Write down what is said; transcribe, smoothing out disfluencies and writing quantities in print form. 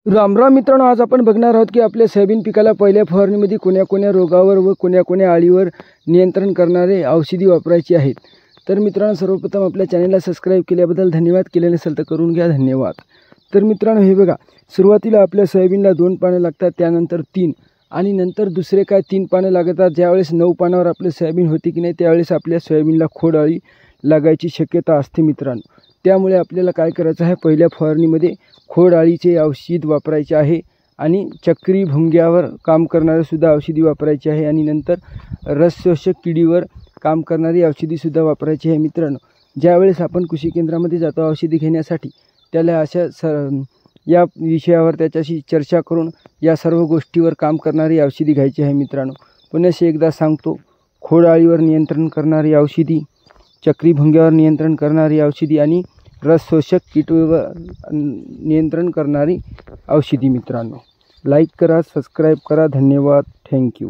राम राम मित्रांनो, आज आपण बघणार आहोत की आपल्या सोयाबीन पिकाला पहिल्या फवारणीमध्ये कोण्या रोगावर व कोण्या अळीवर नियंत्रण करणारे औषधी वापरायची आहेत। तर मित्रांनो, सर्वप्रथम आपल्या चॅनलला सबस्क्राइब केल्याबद्दल धन्यवाद, केले नसेल तर करून घ्या, धन्यवाद। तर मित्रांनो, हे बघा, सुरुवातीला आपल्या सोयाबीनला 2 पाने लागतात, त्यानंतर 3 आणि नंतर दुसरे काय 3 पाने लागतात। ज्यावेळेस 9 पानावर आपले सोयाबीन होते की नाही, त्यावेळेस आपल्या सोयाबीनला खोड अळी लागायची शक्यता असते मित्रांनो। त्यामुळे आपल्याला काय करायचं आहे, पहिल्या फवारणीमध्ये खोड अळीचे औषध वापरायचे आहे आणि चक्री भुंग्यावर काम करणारे सुद्धा औषधी वापरायची आहे आणि नंतर रस शोषक किडीवर काम करणारी औषधी सुद्धा वापरायची आहे मित्रांनो। ज्यावेळेस आपण कृषी केंद्रामध्ये जातो औषधी घेण्यासाठी, त्याला या विषयावर त्याच्याशी चर्चा करून या सर्व गोष्टीवर काम करणारी औषधी घ्यायची आहे मित्रांनो। पुन्हा एकदा सांगतो, खोड अळीवर नियंत्रण करणारी औषधी, चक्री भुंग्यावर नियंत्रण करणारी औषधी आणि रस शोषक कीटकावर नियंत्रण करणारी औषधी मित्रांनो। लाईक करा, सबस्क्राइब करा, धन्यवाद, थँक्यू।